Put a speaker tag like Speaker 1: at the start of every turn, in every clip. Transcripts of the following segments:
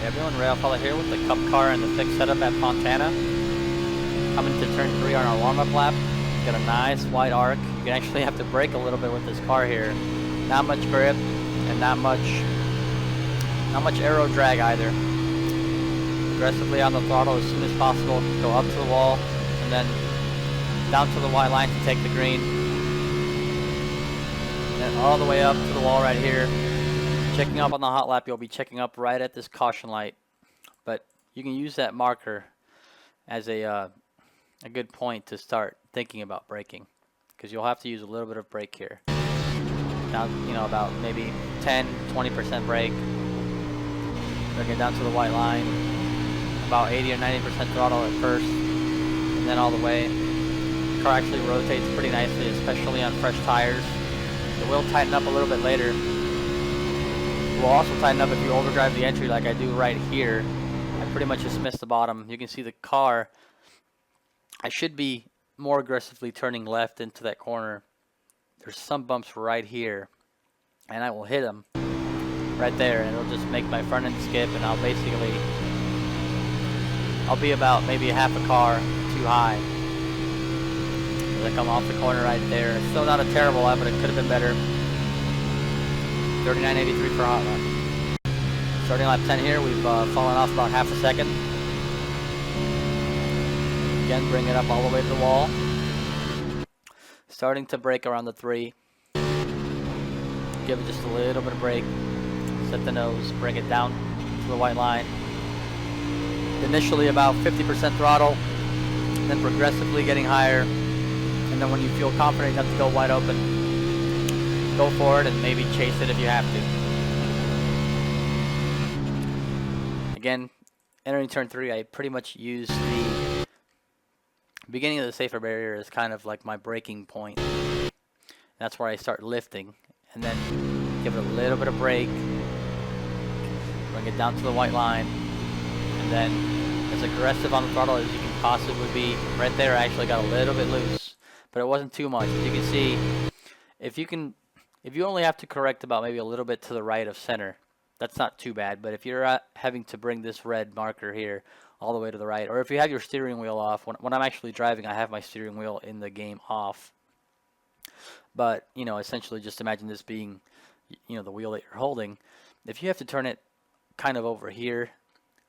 Speaker 1: everyone, Ray Alfalla here with the Cup car and the fixed setup at Fontana. Coming to turn 3 on our warm-up lap. Got a nice wide arc. You actually have to brake a little bit with this car here. Not much grip and not much aero drag either. Aggressively on the throttle as soon as possible. Go up to the wall and then down to the white line to take the green. And all the way up to the wall right here. Checking up on the hot lap, you'll be checking up right at this caution light. But you can use that marker as a good point to start thinking about braking, because you'll have to use a little bit of brake here. Now, you know, about maybe 10-20% brake. Bring it down to the white line. About 80 or 90% throttle at first, and then all the way. The car actually rotates pretty nicely, especially on fresh tires. It will tighten up a little bit later. It will also tighten up if you overdrive the entry like I do right here. I pretty much just missed the bottom. You can see the car. I should be more aggressively turning left into that corner. There's some bumps right here, and I will hit them right there, and it'll just make my front end skip, and I'll be about maybe half a car too high as I come off the corner right there. It's still not a terrible lap, but it could have been better. 39.83 for hot lap. Starting lap 10 here, we've fallen off about half a second. Again, bring it up all the way to the wall. Starting to brake around the 3. Give it just a little bit of brake. Set the nose, bring it down to the white line. Initially about 50% throttle, then progressively getting higher. And then when you feel confident enough to go wide open, go for it and maybe chase it if you have to. Again, entering turn 3, I pretty much use the beginning of the safer barrier as kind of like my braking point. That's where I start lifting, and then give it a little bit of brake, bring it down to the white line, and then as aggressive on the throttle as you can possibly be. Right there, I actually got a little bit loose, but it wasn't too much. As you can see, if you only have to correct about maybe a little bit to the right of center, that's not too bad. But if you're having to bring this red marker here all the way to the right, or if you have your steering wheel off, when I'm actually driving, I have my steering wheel in the game off. But, you know, essentially just imagine this being, you know, the wheel that you're holding. If you have to turn it kind of over here,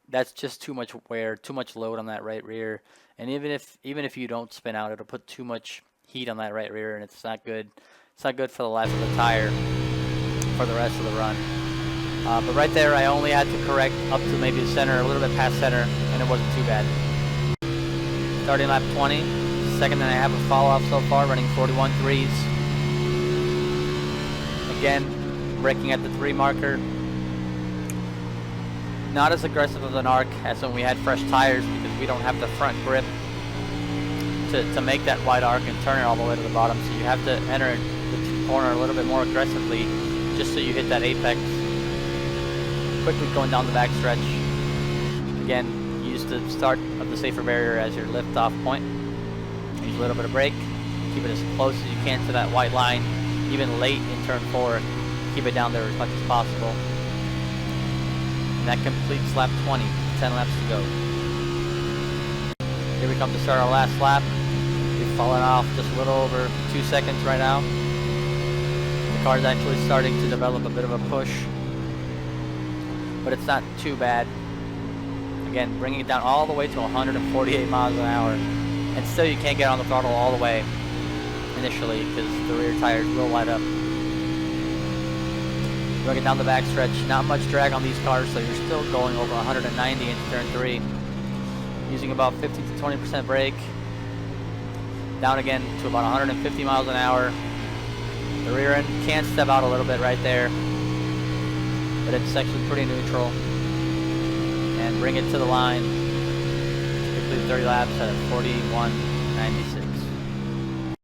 Speaker 1: that's just too much wear, too much load on that right rear. And even if you don't spin out, it'll put too much heat on that right rear, and it's not good. It's not good for the life of the tire for the rest of the run. But right there, I only had to correct up to maybe the center, a little bit past center, and it wasn't too bad. Starting lap 20, second and a half of fall off so far, running 41.3s. Again, braking at the 3 marker. Not as aggressive of an arc as when we had fresh tires, because we don't have the front grip to make that wide arc and turn it all the way to the bottom. So you have to enter the corner a little bit more aggressively just so you hit that apex. Quickly going down the backstretch. Again, use the start of the safer barrier as your lift-off point. Use a little bit of brake. Keep it as close as you can to that white line. Even late in turn 4, keep it down there as much as possible. And that completes lap 20. 10 laps to go. Here we come to start our last lap. We've fallen off just a little over 2 seconds right now. The car's actually starting to develop a bit of a push, but it's not too bad. Again, bringing it down all the way to 148 miles an hour, and still you can't get on the throttle all the way initially because the rear tires will light up. Bring it down the backstretch. Not much drag on these cars, so you're still going over 190 into turn 3. Using about 50 to 20% brake. Down again to about 150 miles an hour. The rear end can step out a little bit right there, but it's actually pretty neutral. And bring it to the line. Complete 30 laps at 41.96.